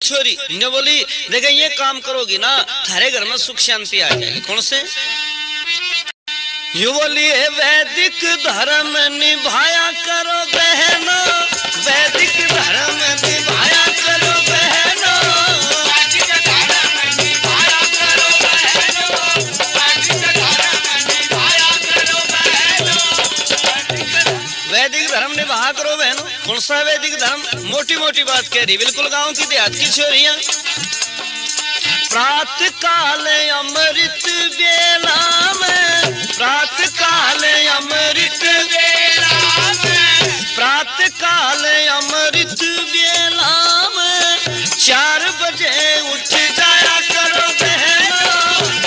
छोरी ने बोली देखे ये काम करोगी ना थारे घर में सुख शांति आ जाएगी। कौन से? यू बोली वैदिक धर्म निभाया करो बहनो, वैदिक धर्म निभाया करो बहनो, वैदिक धर्म निभाया करो बहनो, वैदिक धर्म निभाया करो बहनो, वैदिक धर्म निभाया करो बहनो। कौन सा वैदिक धर्म? मोटी मोटी बात कह रही, बिल्कुल गांव की देहात की छोरियां। प्रातः काल अमृत बेला में, प्रातः काल अमृत बेला में, प्रातः काल अमृत बेला में 4 बजे उठ जाया करो बहनो,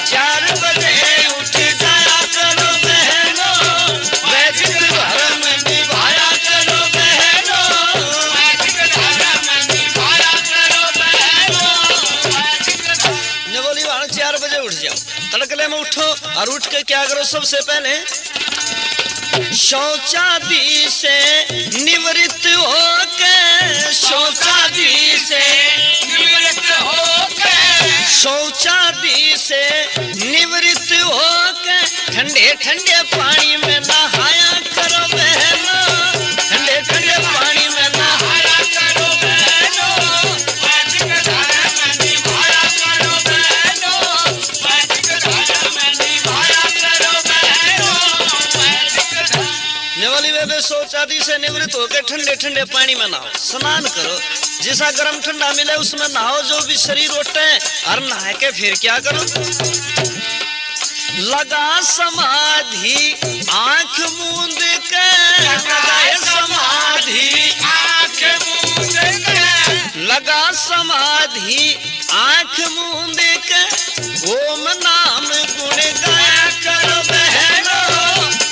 4 बजे उठ जाया करो बहनो, वैदिक धर्म निभाया करो बहनो, वैदिक धर्म निभाया करो बहनो। ने बोली वहां 4 बजे उठ जाओ, तड़कले में उठो और उठ के क्या करो? सबसे पहले शौचादि से निवृत्त होके, शौचादि से निवृत्त होके, शौचादि से निवृत्त होके ठंडे ठंडे पानी में नहाया करो बहनो, ठंडे ठंडे पानी में नहाया करो बहनो, वैदिक धर्म निभाया करो बहनो, वैदिक धर्म निभाया करो बहनो, वैदिक धर्म। नेवाली वे शौचादि से निवृत्त होकर ठंडे ठंडे पानी में नहाओ, स्नान करो, जैसा गर्म ठंडा मिले उसमें नहाओ, जो भी शरीर उठे और नहा के फिर क्या करो? लगा समाधि आंख मूंद के, लगा समाधि आंख मूंद के, लगा समाधि आंख मूंद के ओम नाम गुण गाया करो बहनो,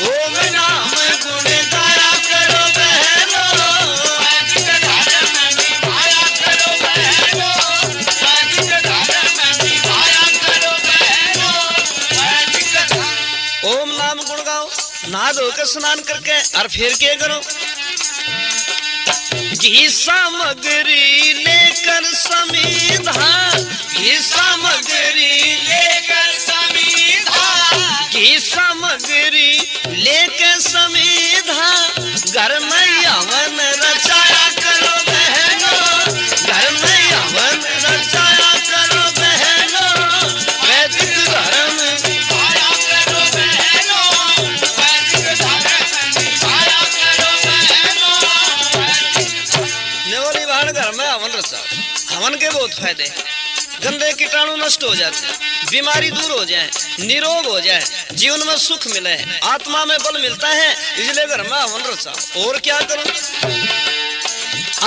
ओम नाम गुण गाया करो बहनो, वैदिक धर्म निभाया करो बहनो, वैदिक धर्म निभाया करो बहनो, वैदिक धर्म। ओम नाम गुण गाओ, नहा धोकर स्नान करके और फिर क्या करो? घी सामग्री लेकर समीधा, घी सामग्री लेकर समीधा, घी सामग्री लेकर समीधा घर में यवन रचाया करो बहनो, घर में यवन रचाया करो बहनो, वैदिक धर्म निभाया करो बहनो, वैदिक धर्म निभाया करो बहनो। नेवाली बाहर घर में हवन रचाओ, हवन के बहुत फायदे हैं, गंदे कीटाणु नष्ट हो जाते हैं, बीमारी दूर हो जाए, निरोग हो जाए, जीवन में सुख मिले, आत्मा में बल मिलता है, इसलिए घर में हवन रचाओ। और क्या करो?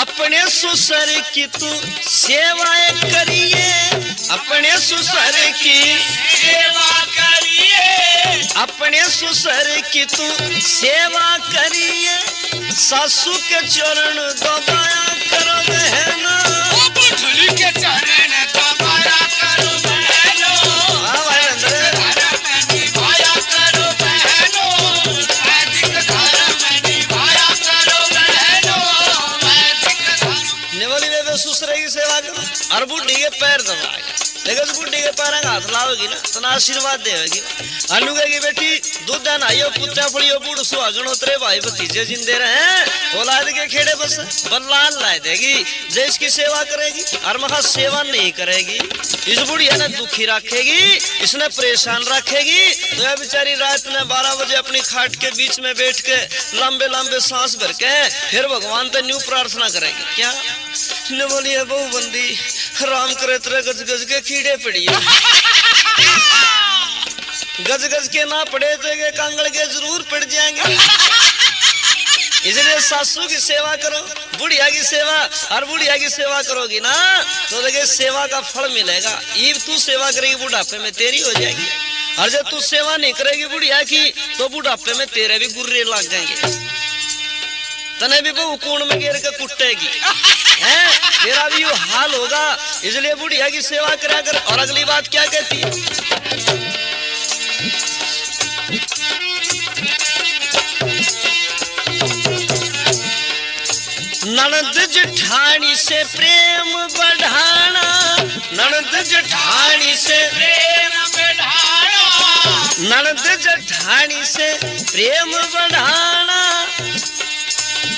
अपने सुसर की तू सेवाएं करिए, अपने सुसर की सेवा करिए, अपने सुसर की तू सेवा करिए, सासू के चरण दबाया करो बहनो, बुढ़ली के चरण दबाया करो बहनो, धर्म निभाया करो बहनो, वैदिक धर्म निभाया करो बहनो, वैदिक धर्म। नेवाली वे ससुर की सेवा करो और बुढ़ी के पैर दबाएगा, लेकिन बुढ़ी के पैर हाथ लाओगी ना तो आशीर्वाद देगी। अनु की बेटी दूध नहाइयो, पुत्या फड़ियो, बूढ़ सुहागन उतरे, भाई भतीजे जिंदे रहे, औलाद के खेड़े बस बल्लान ला देगी, जो इसकी सेवा करेगी। और महा सेवा नहीं करेगी, इस बुढ़िया ने दुखी रखेगी, इसने परेशान रखेगी, तो यह बेचारी रात में 12 बजे अपनी खाट के बीच में बैठ के लंबे लंबे सांस भर के फिर भगवान से न्यू प्रार्थना करेगी। क्या ने बोलिए बहु बंदी राम करे तेरे गज गज के कीड़े पड़िए, गज गज के ना पड़े तो कांगड़ के जरूर पड़ जाएंगे। इसलिए सासू की सेवा करो, बुढ़िया की सेवा, और बुढ़िया की सेवा करोगी ना तो देखिए सेवा का फल मिलेगा। ये तू सेवा करेगी बुढ़ापे में तेरी हो जाएगी, और जब तू सेवा नहीं करेगी बुढ़िया की तो बुढ़ापे में तेरे भी गुर्रे लग जाएंगे, तने भी वो कूण में गिर के कुटेगी, हैं तेरा भी वो हाल होगा। इसलिए बुढ़िया की सेवा करा कर। और अगली बात क्या कहती है? ननद जेठानी से प्रेम बढ़ाना, ननद जेठानी से प्रेम बढ़ाना, ननद जेठानी से प्रेम बढ़ाना,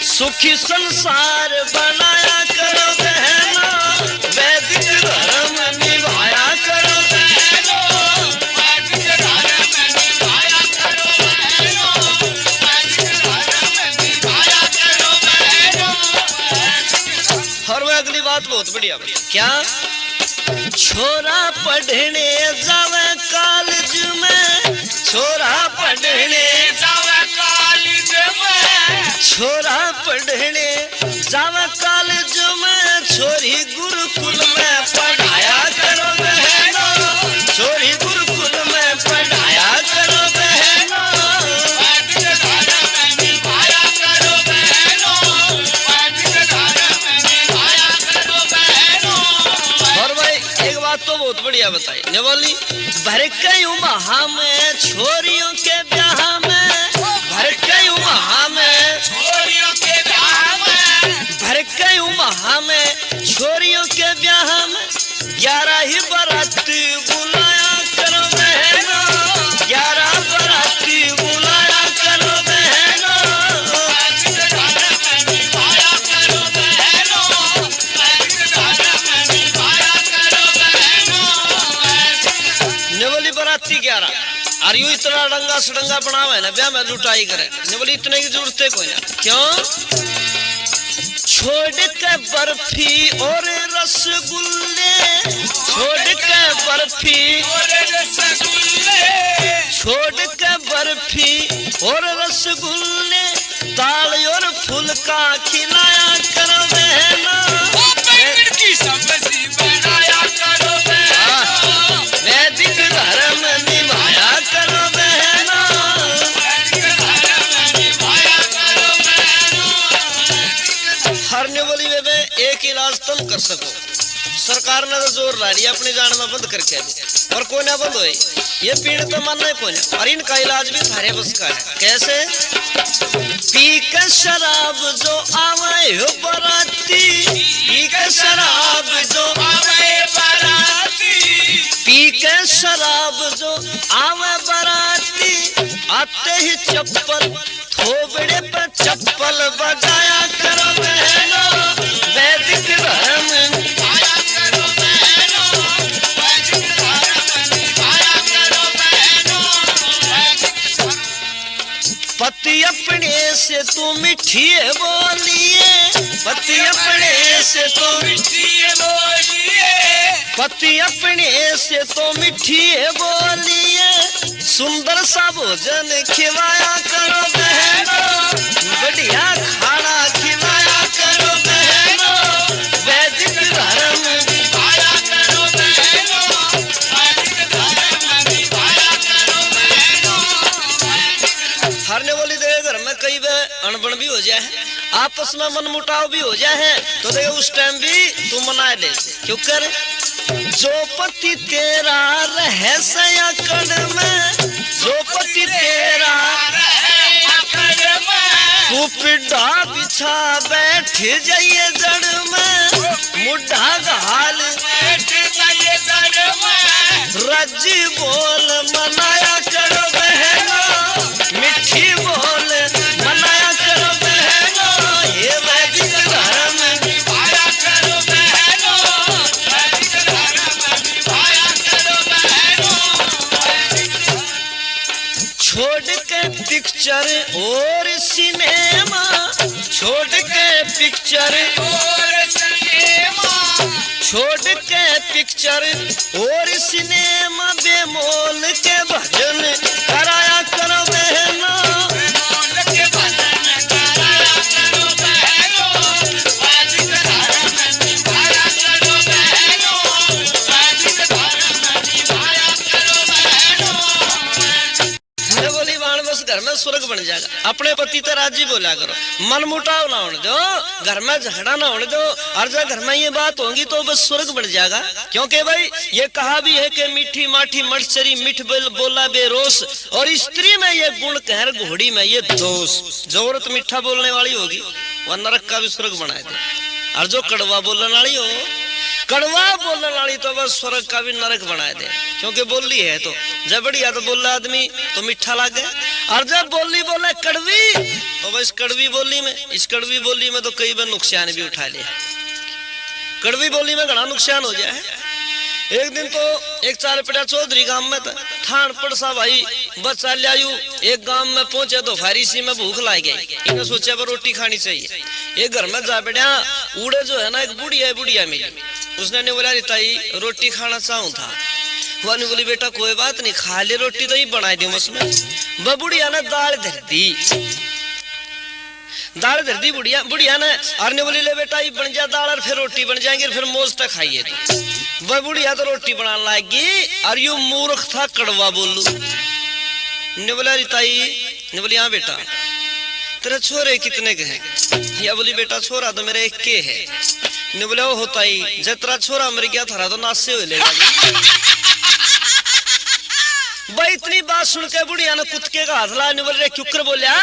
सुखी संसार बनाया करो बहनों, वैदिक धर्म निभाया करो बहनों, वैदिक धर्म निभाया करो बहनों, वैदिक धर्म निभाया करो बहनों। और वह अगली बात बहुत बढ़िया क्या, छोरा पढ़ने जावे कॉलेज में, छोरा पढ़ने जावे कॉलेज में, छोरा पढ़ने जावे कॉलेज में, छोरी गुरुकुल में पढ़ाया करो बहनों, छोरी गुरुकुल में पढ़ाया करो बहनों, वैदिक धर्म निभाया करो बहनों, वैदिक धर्म निभाया करो बहनों। और भाई एक बात तो बहुत बढ़िया बताई ने बोली, भर के महा में छोरियों के ब्याह में, भर के महा में छोरियों के ब्याह में, भर के महा में छोरियों के ब्याह में, 11 ही बाराती बुलाया करो बहनों, 11 बाराती बुलाया करो बहनों, वैदिक धर्म निभाया करो बहनों, वैदिक धर्म निभाया करो बहनों। ने बोली बाराती 11 और यूं इतना डंगा सडंगा बनावे ना ब्याह में लुटाई करे, ने बोली इतने की जरूरत है कोई ना, क्यों, छोड़ के बर्फी और रसगुल्ले, छोड़ के बर्फी और रसगुल्ले, छोड़ के बर्फी और रसगुल्ले, दाल और फुल्का खिलाया करो बहनों, की सब्जी बनाया करो बहनों, वैदिक धर्म निभाया करो बहनों, वैदिक धर्म निभाया करो बहनों। हर ने बोली वे एक इलाज तुम कर सको, सरकार ने तो जोर ला रही अपनी जान में बंद करके दी, और कोई ना बंद हो, ये पीड़ तो मानना है कोई ना, और इनका इलाज भी थारे बस का है। कैसे, पी के शराब जो आवे हो बराती, पी के शराब जो आवे बराती, पी के शराब जो आवे बराती, आते ही चप्पल थोबड़े पे चप्पल बजाया करो बहनों, वैदिक धर्म निभाया करो बहनों, वैदिक धर्म निभाया करो बहनों, वैदिक धर्म। पति अपने से तू मिठी बोलिए, पति अपने से तो मिठी बोलिए, पति अपने से तो मिठी बोलिए, सुंदर सा भोजन खिलाया करो बहनों, बढ़िया खाना खिलाया करो बहनों, वैदिक धर्म निभाया करो बहनों, वैदिक धर्म निभाया करो बहनों। हर ने बोली दे घर में कई बार अनबन भी हो जाए, आपस में मनमुटाव भी हो जाए है, तो दे उस टाइम भी तू मना ले, क्यों कर, जो पति तेरा रहे सयाकड़ में, जो पति तेरा रहे अकड़ में, तू पिड्ढा बिछा बैठ जाइए जड़ में, मुड्ढा घाल बैठ जाइए जड़ में, रजी बोल मनाया करो बहनों, मिठी बोल मनाया करो बहनों, ये वैदिक धर्म निभाया करो बहनों, वैदिक धर्म निभाया करो बहनों। छोड़ के पिक्चर और सिनेमा, छोड़ के पिक्चर और सिनेमा, छोड़ के पिक्चर और सिनेमा, बेमोल के भजन कराया करो बहनों, बेमोल के भजन कराया करो बहनों, वैदिक धर्म निभाया करो बहनों, वैदिक धर्म निभाया करो बहनों। बोली बाण बस घर में स्वर्ग बन जाएगा, अपने पति तो राजी बोला करो, मन मुटाव ना होने दो, घर में झगड़ा ना होने दो, और जब घर में ये बात होगी तो बस स्वर्ग बन जाएगा। क्योंकि भाई ये कहा भी है कि मीठी माठी मटचरी मिठ बोला बेरोस, और स्त्री में ये गुण कहर घोड़ी में ये दोष, जो औरत मीठा बोलने वाली होगी वह नरक का भी स्वर्ग बनाए दे, और जो कड़वा बोलने वाली हो कड़वा बोलने वाली तो बस स्वर्ग का भी नरक बना दे, क्योंकि बोली है तो जब बढ़िया तो बोला आदमी तो मीठा लगे, और जब बोली बोले कड़वी तो बस कड़वी बोली में, इस कड़वी बोली में तो कई बार नुकसान भी उठा लिया। कड़वी बोली में घना नुकसान हो जाए। एक दिन तो एक चार पड़ा चौधरी गांव में थान पड़सा भाई बस चल आयु, एक गांव में पहुंचे तो फारिसी में भूख लाई गई, इन्हें सोचा पर रोटी खानी चाहिए। एक घर में जा बैठा, उड़े जो है ना एक बुढ़िया मिली, उसने ने बोला ताई रोटी खाना चाहूं था, वो ने बोली बेटा कोई बात नहीं खा ले रोटी तो ही बनाई दी उसमें। वह बुढ़िया ने दाल धर दी बुढ़िया ने, और ने बोली ले बेटा ये बन जा दाल और फिर रोटी बन जाएंगे फिर मौज तक खाइए। तो वह बुढ़िया तो रोटी बनाने लगी, और यू मूर्ख था कड़वा बोलू। ने बोला रिताई, ने बोली हाँ बेटा तेरे छोरे कितने के हैं? या बोली बेटा छोरा तो मेरे एक के है। ने बोला वो होता ही जब तेरा छोरा मर गया था तो नासे हुए लेगा। भाई इतनी बात सुन के बुढ़िया ने कुत्ते का हाथ ला, ने बोले क्यों बोलिया?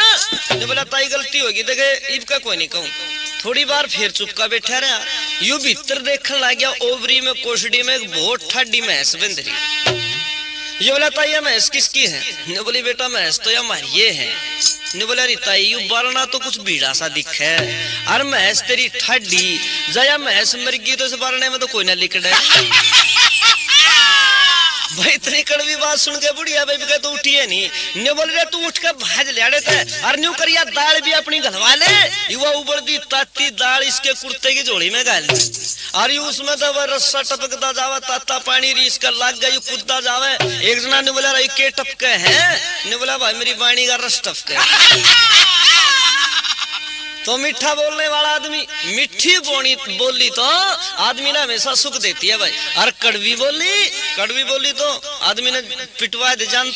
ने बोला ताई गलती होगी देखे इब का कोई नहीं कहूं। थोड़ी बार फिर चुपका बैठा रहा, यू भीतर देखने लग गया, ओवरी में कोशड़ी में एक बहुत ठाडी भैंस बंध रही। ये बोला ताई भैंस किसकी है? ने बोली बेटा भैंस तो हमारी ये है। ने बोला ताई यू बारना तो कुछ भीड़ा सा दिखे, और भैंस तेरी ठाडी जया भैंस मर गई तो इस बारने में तो कोई ना लिकड़े। भाई इतनी कड़वी बात सुन के बुढ़िया भाई तो उठी है नहीं। ने बोल रहे तू उठ के भाज ले थे, और न्यू करिया दाल भी अपनी घलवा ले, युवा उबड़ दी ताती दाल इसके कुर्ते की झोली में गाल दी, और यू उसमें तो वह रस्सा टपकता जावा, ताता पानी रीस कर लग गई कूदता जावे। एक जना ने बोला के टपके हैं? ने बोला भाई मेरी बाणी का रस टपके। तो मीठा बोलने वाला आदमी मीठी बोली तो आदमी ने हमेशा सुख देती है भाई, और कड़वी बोली तो आदमी ने पिटवा दे जान।